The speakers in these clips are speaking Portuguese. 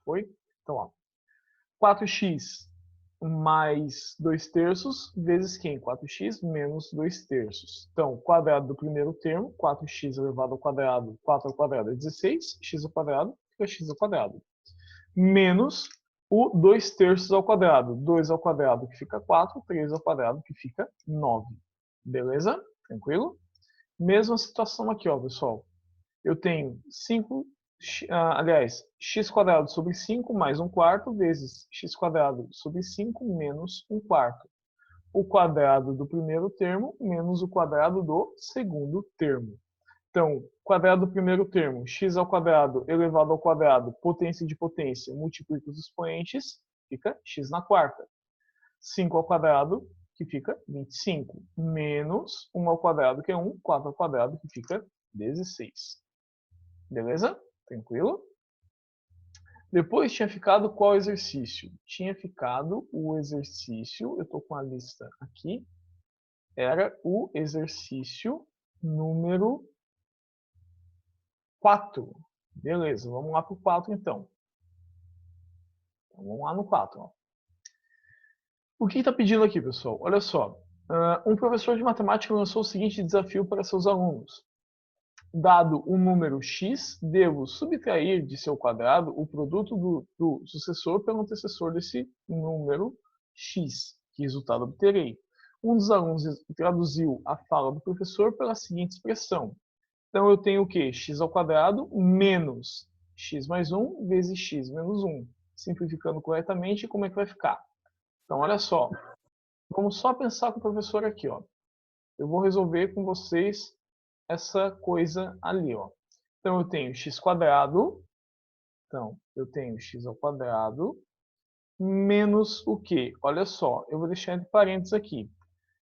Foi? Então, ó, 4x mais 2/3 vezes quem? 4x menos 2/3. Então, quadrado do primeiro termo, 4x elevado ao quadrado, 4 ao quadrado é 16, x ao quadrado fica x ao quadrado. Menos o 2/3 ao quadrado, 2 ao quadrado que fica 4, 3 ao quadrado que fica 9. Beleza? Tranquilo? Mesma situação aqui, ó, pessoal. Eu tenho 5, aliás, x² sobre 5 mais 1/4 vezes x² sobre 5 menos 1/4. O quadrado do primeiro termo menos o quadrado do segundo termo. Então, quadrado do primeiro termo, x² elevado ao quadrado, potência de potência, multiplica os expoentes, fica x². 5 ao quadrado, que fica 25, menos 1 ao quadrado, que é 1, 4 ao quadrado, que fica 16. Beleza? Tranquilo? Depois tinha ficado qual exercício? Tinha ficado o exercício, eu estou com a lista aqui, era o exercício número 4. Beleza, vamos lá para o 4 então. Vamos lá no 4. Ó. O que está pedindo aqui, pessoal? Olha só. Um professor de matemática lançou o seguinte desafio para seus alunos. Dado um número x, devo subtrair de seu quadrado o produto do sucessor pelo antecessor desse número x. Que resultado obterei? Um dos alunos traduziu a fala do professor pela seguinte expressão. Então, eu tenho o quê? x² menos x mais 1 vezes x menos 1. Simplificando corretamente, como é que vai ficar? Então, olha só. Vamos só pensar com o professor aqui. Ó. Eu vou resolver com vocês essa coisa ali. Ó. Então, eu tenho x². Então, eu tenho x² menos o quê? Olha só, eu vou deixar entre parênteses aqui.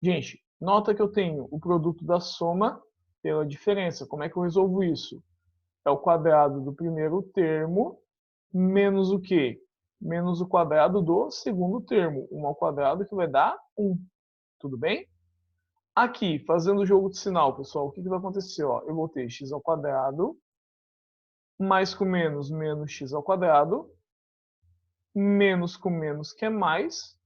Gente, nota que eu tenho o produto da soma pela diferença. Como é que eu resolvo isso? É o quadrado do primeiro termo menos o quê? Menos o quadrado do segundo termo. 1 ao quadrado que vai dar 1. Tudo bem? Aqui, fazendo o jogo de sinal, pessoal, o que vai acontecer? Ó, eu vou ter x² mais com menos, menos x², menos com menos, que é mais,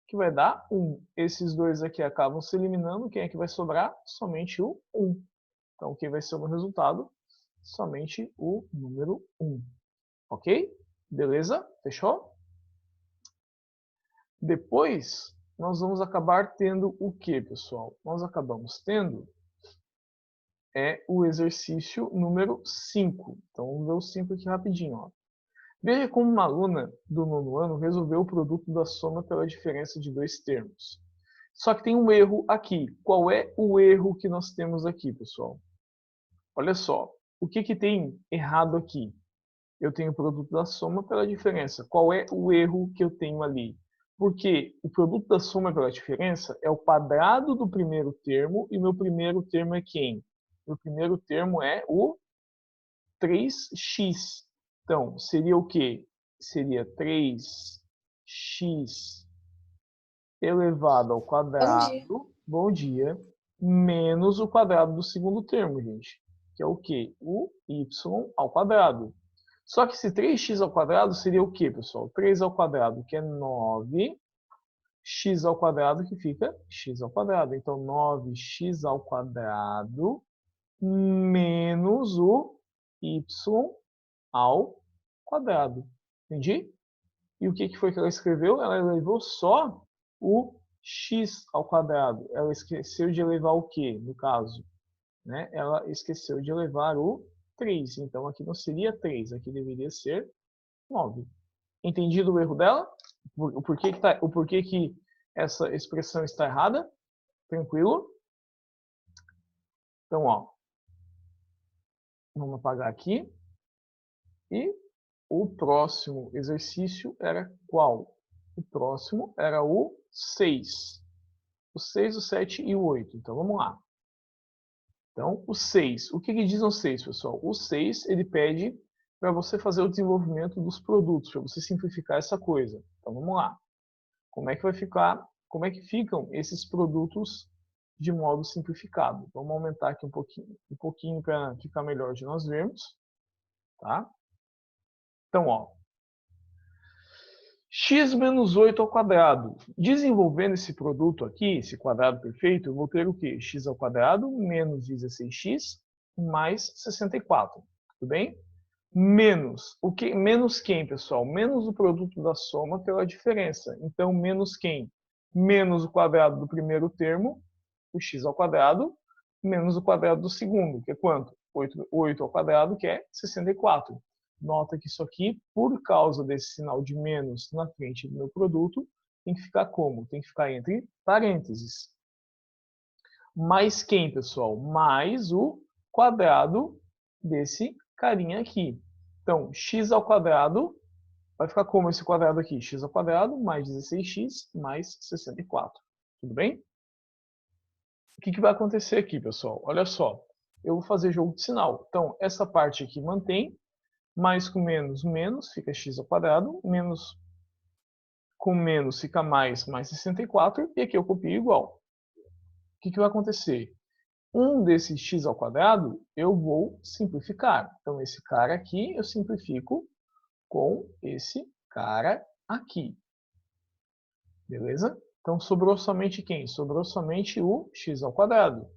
que vai dar 1. Esses dois aqui acabam se eliminando. Quem é que vai sobrar? Somente o 1. Então, quem vai ser o meu resultado? Somente o número 1. Ok? Beleza? Fechou? Depois, nós vamos acabar tendo o que, pessoal? Nós acabamos tendo o exercício número 5. Então, vamos ver o 5 aqui rapidinho. Ó. Veja como uma aluna do 9º ano resolveu o produto da soma pela diferença de dois termos. Só que tem um erro aqui. Qual é o erro que nós temos aqui, pessoal? Olha só. O que tem errado aqui? Eu tenho o produto da soma pela diferença. Qual é o erro que eu tenho ali? Porque o produto da soma pela diferença é o quadrado do primeiro termo e meu primeiro termo é quem? Meu primeiro termo é o 3x. Então, seria o quê? Seria 3x elevado ao Bom dia. quadrado, bom dia, menos o quadrado do segundo termo, gente. Que é o quê? O y ao quadrado. Só que esse 3x ao quadrado seria o quê, pessoal? 3 ao quadrado, que é 9, x ao quadrado, que fica x ao quadrado. Então, 9x ao quadrado menos o y ao quadrado. Entendi? E o que foi que ela escreveu? Ela elevou só o x ao quadrado. Ela esqueceu de elevar o quê, no caso? Né? Ela esqueceu de elevar o 3. Então, aqui não seria 3, aqui deveria ser 9. Entendido o erro dela? O porquê que essa expressão está errada? Tranquilo? Então, ó, vamos apagar aqui. E o próximo exercício era qual? O próximo era o 6. O 6, o 7 e o 8. Então, vamos lá. Então, o 6. O que diz o 6, pessoal? O 6, ele pede para você fazer o desenvolvimento dos produtos, para você simplificar essa coisa. Então, vamos lá. Como é que vai ficar? Como é que ficam esses produtos de modo simplificado? Vamos aumentar aqui um pouquinho para ficar melhor de nós vermos. Tá? Então, ó, x menos 8 ao quadrado. Desenvolvendo esse produto aqui, esse quadrado perfeito, eu vou ter o quê? X ao quadrado menos 16x mais 64. Tudo bem? Menos. O que? Menos quem, pessoal? Menos o produto da soma pela diferença. Então, menos quem? Menos o quadrado do primeiro termo, o x ao quadrado, menos o quadrado do segundo, que é quanto? 8 ao quadrado, que é 64. Nota que isso aqui, por causa desse sinal de menos na frente do meu produto, tem que ficar como? Tem que ficar entre parênteses. Mais quem, pessoal? Mais o quadrado desse carinha aqui. Então, x ao quadrado vai ficar como esse quadrado aqui? X ao quadrado mais 16x mais 64. Tudo bem? O que vai acontecer aqui, pessoal? Olha só. Eu vou fazer jogo de sinal. Então, essa parte aqui mantém. Mais com menos, menos, fica x ao quadrado. Menos com menos fica mais 64. E aqui eu copio igual. O que vai acontecer? Um desses x ao quadrado eu vou simplificar. Então, esse cara aqui eu simplifico com esse cara aqui. Beleza? Então, sobrou somente quem? Sobrou somente o x ao quadrado.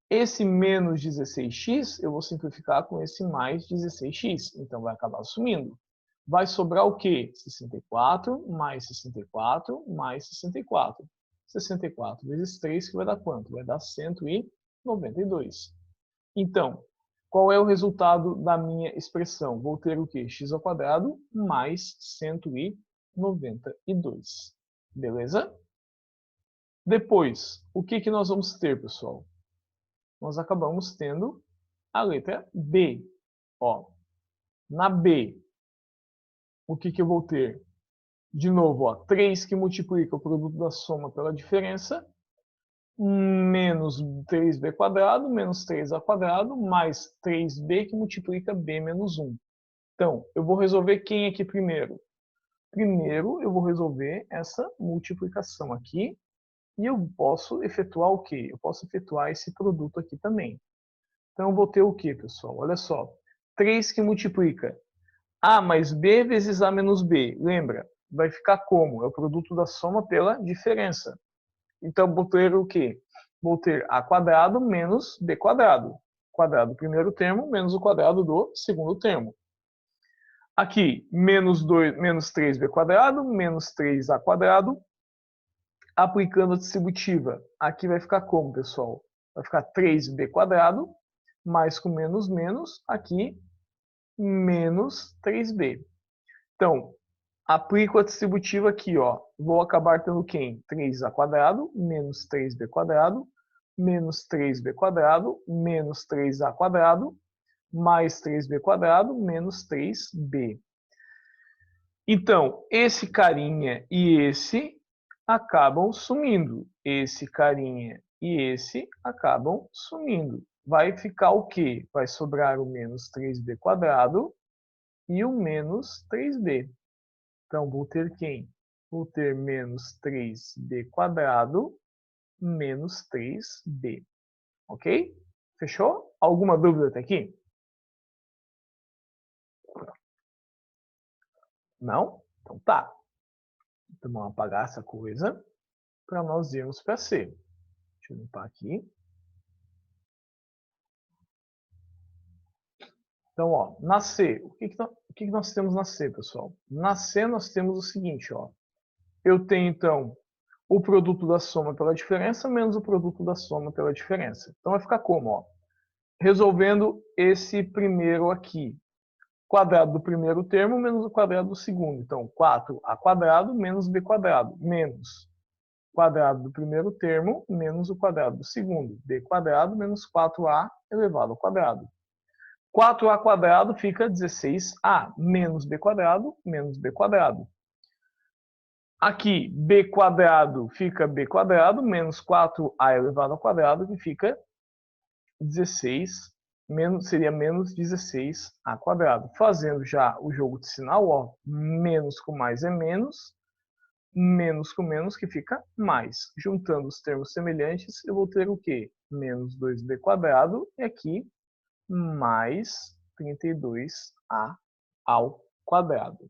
Esse menos 16x eu vou simplificar com esse mais 16x. Então, vai acabar sumindo. Vai sobrar o quê? 64 mais 64 mais 64. 64 vezes 3, que vai dar quanto? Vai dar 192. Então, qual é o resultado da minha expressão? Vou ter o quê? X ao quadrado mais 192. Beleza? Depois, o que nós vamos ter, pessoal? Nós acabamos tendo a letra B. Ó, na B, o que eu vou ter? De novo, ó, 3 que multiplica o produto da soma pela diferença, menos 3b quadrado, menos 3a quadrado, mais 3b que multiplica b menos 1. Então, eu vou resolver quem aqui primeiro? Primeiro, eu vou resolver essa multiplicação aqui, e eu posso efetuar o quê? Eu posso efetuar esse produto aqui também. Então, eu vou ter o quê, pessoal? Olha só, 3 que multiplica a mais b vezes a menos b. Lembra? Vai ficar como? É o produto da soma pela diferença. Então, vou ter o quê? Vou ter a quadrado menos b quadrado. Quadrado do primeiro termo menos o quadrado do segundo termo. Aqui, menos 3b quadrado, menos 3a quadrado. Aplicando a distributiva, aqui vai ficar como, pessoal? Vai ficar 3b quadrado, mais com menos, menos, aqui, menos 3b. Então, aplico a distributiva aqui, ó. Vou acabar tendo quem? 3a quadrado, menos 3b quadrado, menos 3b quadrado, menos 3a quadrado, mais 3b quadrado, menos 3b. Então, esse carinha e esse acabam sumindo. Esse carinha e esse acabam sumindo. Vai ficar o quê? Vai sobrar o menos 3b quadrado e o menos 3b. Então, vou ter quem? Vou ter menos 3b quadrado menos 3b. Ok? Fechou? Alguma dúvida até aqui? Não? Então tá. Então vamos apagar essa coisa para nós irmos para C. Deixa eu limpar aqui. Então, ó, na C, o que nós temos na C, pessoal? Na C nós temos o seguinte, ó. Eu tenho, então, o produto da soma pela diferença menos o produto da soma pela diferença. Então vai ficar como, ó? Resolvendo esse primeiro aqui. Quadrado do primeiro termo menos o quadrado do segundo. Então, 4a quadrado menos b quadrado, menos quadrado do primeiro termo menos o quadrado do segundo. B quadrado menos 4a elevado ao quadrado. 4a quadrado fica 16a menos b quadrado menos b quadrado. Aqui, b quadrado fica b quadrado menos 4a elevado ao quadrado, que fica 16, seria menos 16a quadrado. Fazendo já o jogo de sinal, ó, menos com mais é menos com menos, que fica mais. Juntando os termos semelhantes, eu vou ter o quê? Menos 2b quadrado e aqui mais 32a ao quadrado.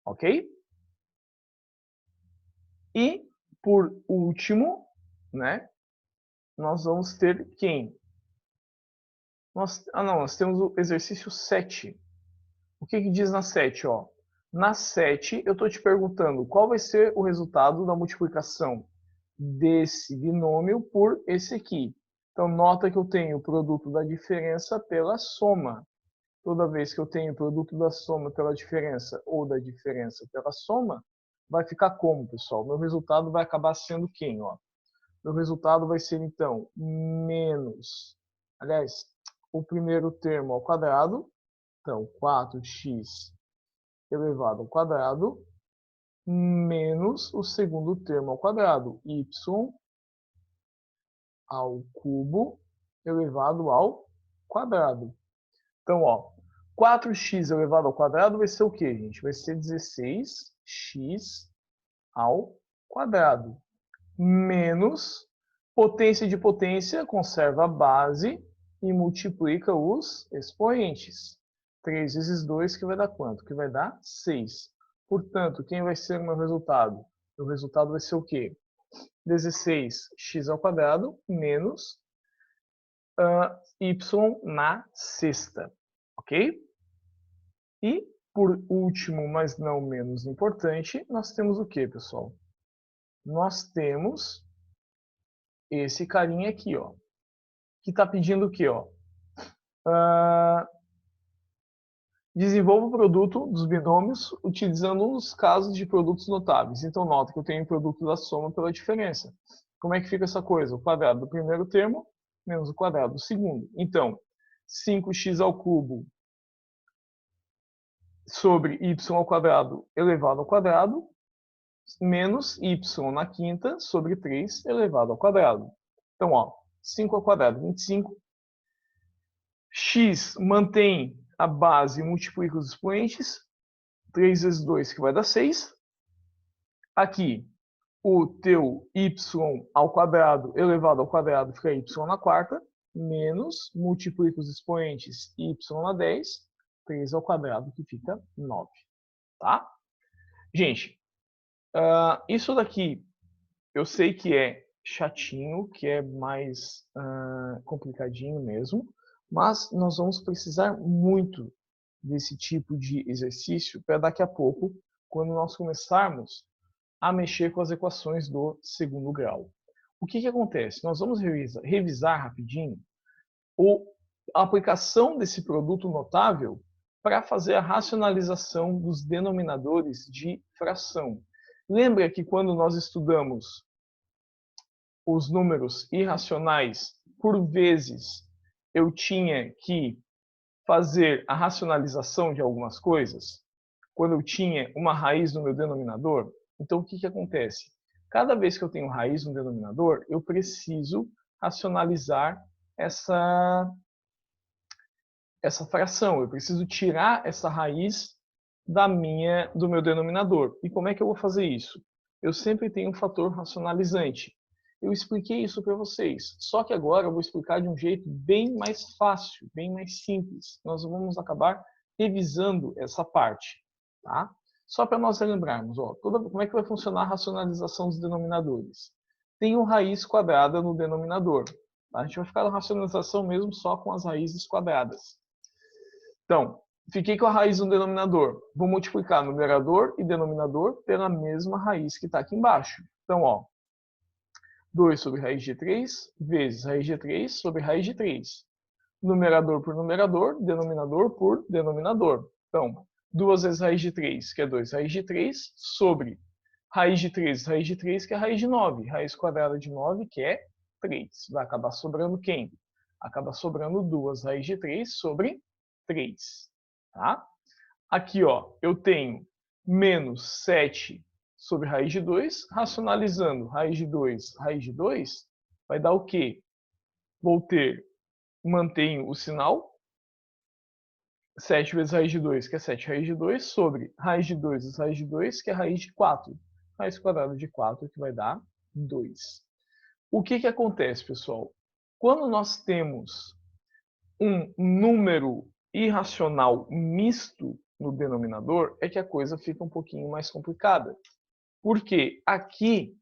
Ok? E, por último, né, nós vamos ter quem? Nós temos o exercício 7. O que diz na 7? Ó? Na 7, eu estou te perguntando qual vai ser o resultado da multiplicação desse binômio por esse aqui. Então, nota que eu tenho o produto da diferença pela soma. Toda vez que eu tenho o produto da soma pela diferença ou da diferença pela soma, vai ficar como, pessoal? Meu resultado vai acabar sendo quem? Ó? Meu resultado vai ser, então, menos... Aliás, o primeiro termo ao quadrado. Então, 4x elevado ao quadrado menos o segundo termo ao quadrado, y ao cubo elevado ao quadrado. Então, ó, 4x elevado ao quadrado vai ser o quê, gente? Vai ser 16x ao quadrado. Menos potência de potência, conserva a base e multiplica os expoentes. 3 vezes 2, que vai dar quanto? Que vai dar 6. Portanto, quem vai ser o meu resultado? O resultado vai ser o quê? 16x ao quadrado menos y na sexta. Ok? E, por último, mas não menos importante, nós temos o quê, pessoal? Nós temos esse carinha aqui, ó, que está pedindo o quê? Ó? Desenvolva o produto dos binômios utilizando os casos de produtos notáveis. Então, nota que eu tenho o produto da soma pela diferença. Como é que fica essa coisa? O quadrado do primeiro termo menos o quadrado do segundo. Então, 5x ao cubo sobre y ao quadrado elevado ao quadrado menos y na quinta sobre 3 elevado ao quadrado. Então, ó, 5 ao quadrado, 25. X mantém a base e multiplica os expoentes. 3 vezes 2, que vai dar 6. Aqui, o teu y ao quadrado elevado ao quadrado fica y na quarta, menos, multiplica os expoentes y na 10, 3 ao quadrado, que fica 9. Tá? Gente, isso daqui eu sei que é chatinho, que é mais complicadinho mesmo, mas nós vamos precisar muito desse tipo de exercício para daqui a pouco, quando nós começarmos a mexer com as equações do segundo grau. O que acontece? Nós vamos revisar rapidinho a aplicação desse produto notável para fazer a racionalização dos denominadores de fração. Lembra que quando nós estudamos os números irracionais, por vezes eu tinha que fazer a racionalização de algumas coisas? Quando eu tinha uma raiz no meu denominador? Então, o que acontece? Cada vez que eu tenho raiz no denominador, eu preciso racionalizar essa fração. Eu preciso tirar essa raiz do meu denominador. E como é que eu vou fazer isso? Eu sempre tenho um fator racionalizante. Eu expliquei isso para vocês, só que agora eu vou explicar de um jeito bem mais fácil, bem mais simples. Nós vamos acabar revisando essa parte, tá? Só para nós lembrarmos, ó, como é que vai funcionar a racionalização dos denominadores? Tenho raiz quadrada no denominador. Tá? A gente vai ficar na racionalização mesmo só com as raízes quadradas. Então, fiquei com a raiz no denominador. Vou multiplicar numerador e denominador pela mesma raiz que está aqui embaixo. Então, ó, 2 sobre raiz de 3 vezes raiz de 3 sobre raiz de 3. Numerador por numerador, denominador por denominador. Então, 2 vezes raiz de 3, que é 2 raiz de 3, sobre raiz de 3, que é raiz de 9. Raiz quadrada de 9, que é 3. Vai acabar sobrando quem? Acaba sobrando 2 raiz de 3 sobre 3. Tá? Aqui, ó, eu tenho menos 7 sobre raiz de 2, racionalizando raiz de 2, vai dar o quê? Vou ter, mantenho o sinal, 7 vezes raiz de 2, que é 7 raiz de 2, sobre raiz de 2 vezes raiz de 2, que é raiz de 4. Raiz quadrada de 4, que vai dar 2. O que acontece, pessoal? Quando nós temos um número irracional misto, no denominador é que a coisa fica um pouquinho mais complicada. Porque aqui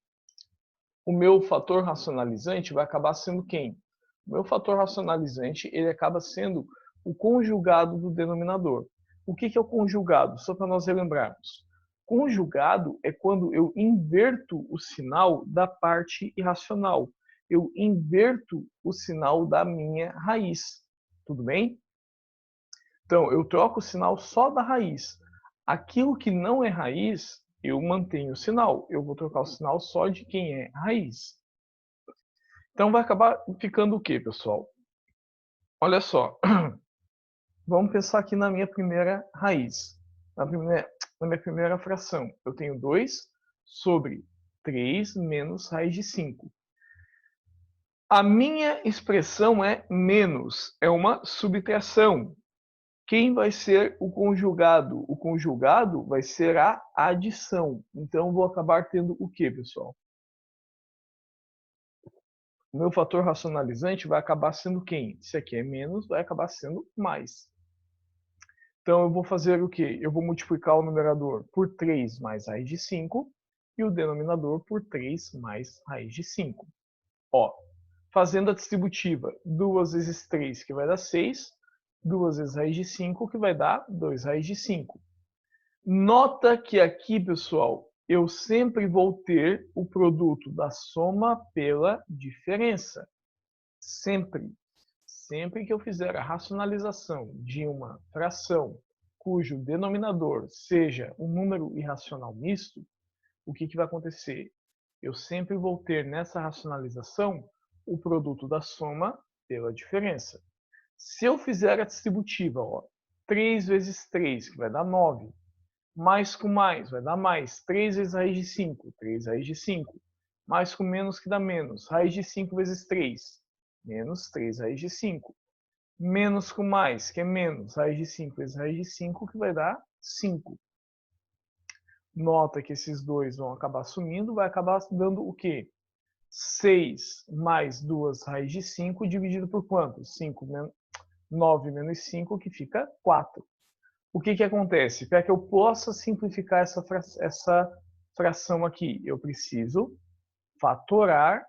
o meu fator racionalizante vai acabar sendo quem? O meu fator racionalizante ele acaba sendo o conjugado do denominador. O que é o conjugado? Só para nós relembrarmos. Conjugado é quando eu inverto o sinal da parte irracional. Eu inverto o sinal da minha raiz. Tudo bem? Então, eu troco o sinal só da raiz. Aquilo que não é raiz, eu mantenho o sinal. Eu vou trocar o sinal só de quem é raiz. Então, vai acabar ficando o quê, pessoal? Olha só. Vamos pensar aqui na minha primeira raiz. Na minha primeira fração. Eu tenho 2 sobre 3 menos raiz de 5. A minha expressão é menos. É uma subtração. Quem vai ser o conjugado? O conjugado vai ser a adição. Então, vou acabar tendo o quê, pessoal? O meu fator racionalizante vai acabar sendo quem? Se aqui é menos, vai acabar sendo mais. Então, eu vou fazer o quê? Eu vou multiplicar o numerador por 3 mais raiz de 5 e o denominador por 3 mais raiz de 5. Ó, fazendo a distributiva, 2 vezes 3, que vai dar 6, 2 vezes raiz de 5, que vai dar 2 raiz de 5. Nota que aqui, pessoal, eu sempre vou ter o produto da soma pela diferença. Sempre. Sempre que eu fizer a racionalização de uma fração cujo denominador seja um número irracional misto, o que vai acontecer? Eu sempre vou ter nessa racionalização o produto da soma pela diferença. Se eu fizer a distributiva, ó, 3 vezes 3, que vai dar 9, mais com mais, vai dar mais, 3 vezes raiz de 5, 3 raiz de 5, mais com menos que dá menos, raiz de 5 vezes 3, menos 3 raiz de 5, menos com mais, que é menos, raiz de 5 vezes raiz de 5, que vai dar 5. Nota que esses dois vão acabar sumindo, vai acabar dando o quê? 6 mais 2 raiz de 5 dividido por quanto? 9 menos 5, que fica 4. O que acontece? Para que eu possa simplificar essa fração aqui, eu preciso fatorar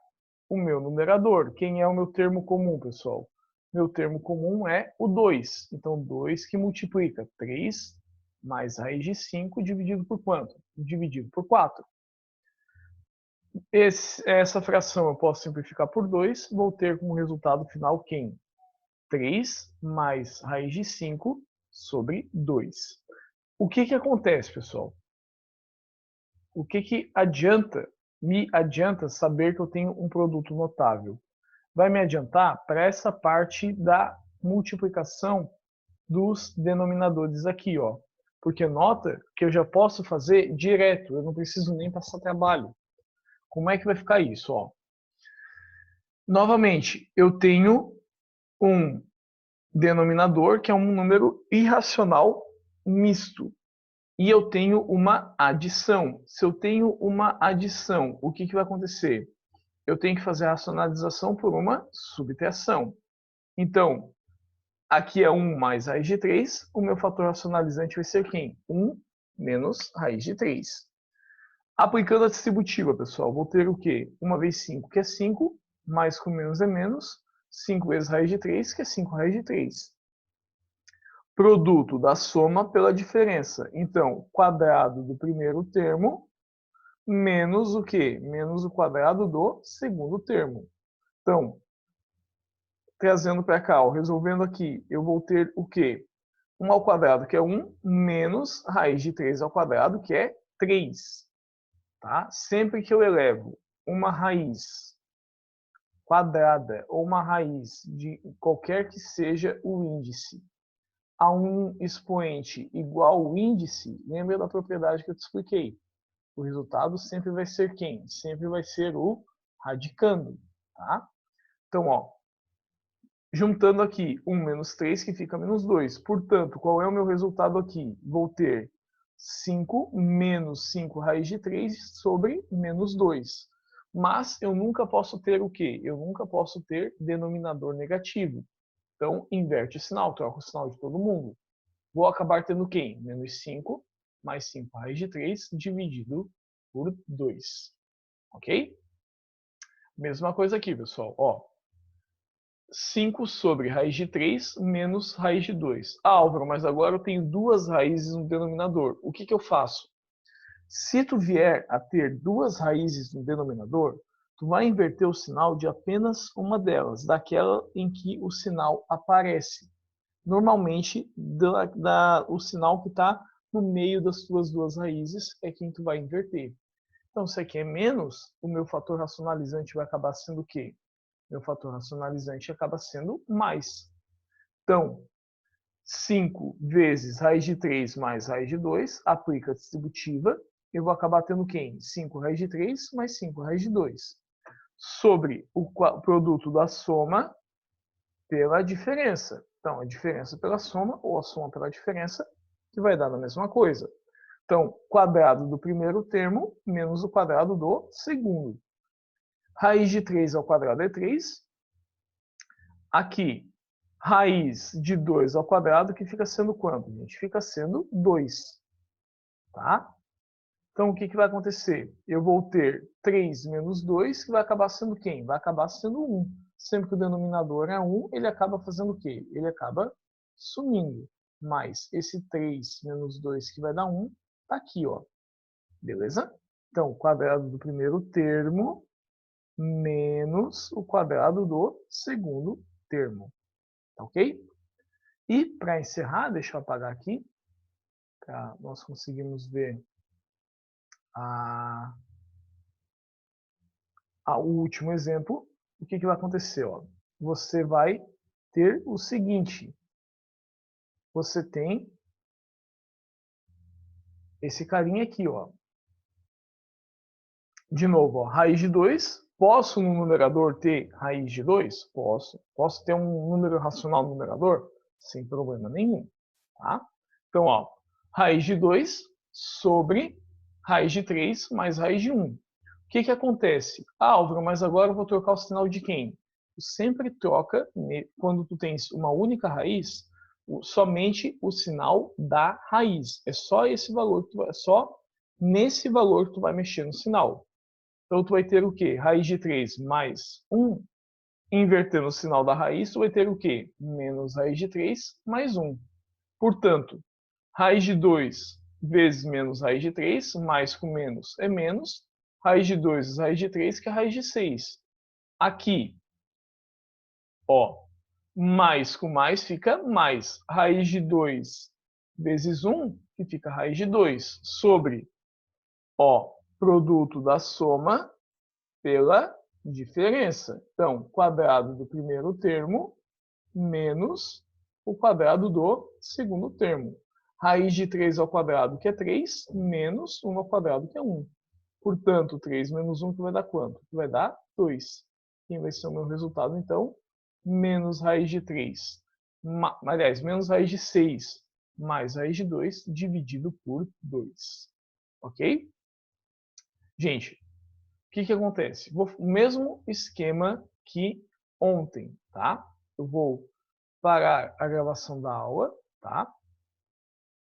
o meu numerador. Quem é o meu termo comum, pessoal? Meu termo comum é o 2. Então, 2 que multiplica 3 mais raiz de 5 dividido por quanto? Dividido por 4. Essa fração eu posso simplificar por 2, vou ter como resultado final quem? 3 mais raiz de 5 sobre 2. O que acontece, pessoal? O que adianta, me adianta saber que eu tenho um produto notável? Vai me adiantar para essa parte da multiplicação dos denominadores aqui, ó. Porque nota que eu já posso fazer direto, eu não preciso nem passar trabalho. Como é que vai ficar isso, ó? Novamente, eu tenho um denominador que é um número irracional misto. E eu tenho uma adição. Se eu tenho uma adição, o que vai acontecer? Eu tenho que fazer a racionalização por uma subtração. Então, aqui é 1 mais raiz de 3. O meu fator racionalizante vai ser quem? 1 menos raiz de 3. Aplicando a distributiva, pessoal, vou ter o quê? 1 vezes 5, que é 5, mais com menos é menos. 5 vezes raiz de 3, que é 5 raiz de 3. Produto da soma pela diferença. Então, quadrado do primeiro termo menos o quê? Menos o quadrado do segundo termo. Então, trazendo para cá, ó, resolvendo aqui, eu vou ter o quê? 1 ao quadrado, que é 1, menos raiz de 3 ao quadrado, que é 3. Tá? Sempre que eu elevo uma raiz quadrada ou uma raiz de qualquer que seja o índice a um expoente igual ao índice, lembra da propriedade que eu te expliquei. O resultado sempre vai ser quem? Sempre vai ser o radicando. Tá? Então, ó, juntando aqui 1 menos 3, que fica menos 2. Portanto, qual é o meu resultado aqui? Vou ter 5 menos 5 raiz de 3 sobre menos 2. Mas eu nunca posso ter o quê? Eu nunca posso ter denominador negativo. Então, inverte o sinal, troca o sinal de todo mundo. vou acabar tendo quem? Menos 5 mais 5 raiz de 3 dividido por 2. Ok? Mesma coisa aqui, pessoal. Ó, 5 sobre raiz de 3 menos raiz de 2. Ah, Álvaro, mas agora eu tenho duas raízes no denominador. O que eu faço? Se tu vier a ter duas raízes no denominador, tu vai inverter o sinal de apenas uma delas, daquela em que o sinal aparece. Normalmente, o sinal que está no meio das tuas duas raízes é quem tu vai inverter. Então, se aqui é menos, o meu fator racionalizante vai acabar sendo o quê? Meu fator racionalizante acaba sendo mais. Então, 5 vezes raiz de 3 mais raiz de 2, aplica a distributiva, eu vou acabar tendo quem? 5 raiz de 3 mais 5 raiz de 2. Sobre o produto da soma pela diferença. Então, a diferença pela soma, ou a soma pela diferença, que vai dar a mesma coisa. Então, quadrado do primeiro termo menos o quadrado do segundo. Raiz de 3 ao quadrado é 3. Aqui, raiz de 2 ao quadrado, que fica sendo quanto, gente? Fica sendo 2. Tá? Então, o que vai acontecer? Eu vou ter 3 menos 2, que vai acabar sendo quem? Vai acabar sendo 1. Sempre que o denominador é 1, ele acaba fazendo o quê? Ele acaba sumindo. Mas esse 3 menos 2, que vai dar 1, está aqui, ó. Beleza? Então, o quadrado do primeiro termo menos o quadrado do segundo termo. Tá ok? E, para encerrar, deixa eu apagar aqui, para nós conseguirmos ver o último exemplo. O que vai acontecer? Ó? Você vai ter o seguinte. Você tem esse carinha aqui, ó. De novo, ó, raiz de 2. Posso no numerador ter raiz de 2? Posso. Posso ter um número racional no numerador? Sem problema nenhum. Tá? Então, ó, raiz de 2 sobre raiz de 3 mais raiz de 1. O que acontece? Ah, Álvaro, mas agora eu vou trocar o sinal de quem? Tu sempre troca, quando tu tens uma única raiz, somente o sinal da raiz. É só esse valor, é só nesse valor que tu vai mexer no sinal. Então, tu vai ter o quê? Raiz de 3 mais 1. Invertendo o sinal da raiz, tu vai ter o quê? Menos raiz de 3 mais 1. Portanto, raiz de 2 vezes menos raiz de 3, mais com menos é menos. Raiz de 2 vezes raiz de 3, que é raiz de 6. Aqui, ó, mais com mais fica mais. Raiz de 2 vezes 1, que fica raiz de 2, sobre, ó, produto da soma pela diferença. Então, quadrado do primeiro termo menos o quadrado do segundo termo. Raiz de 3 ao quadrado, que é 3, menos 1 ao quadrado, que é 1. Portanto, 3 menos 1, que vai dar quanto? Que vai dar 2. Quem vai ser o meu resultado, então? Menos raiz de 3. Aliás, menos raiz de 6 mais raiz de 2 dividido por 2. Ok? Gente, o que acontece? O mesmo esquema que ontem, tá? Eu vou parar a gravação da aula, tá?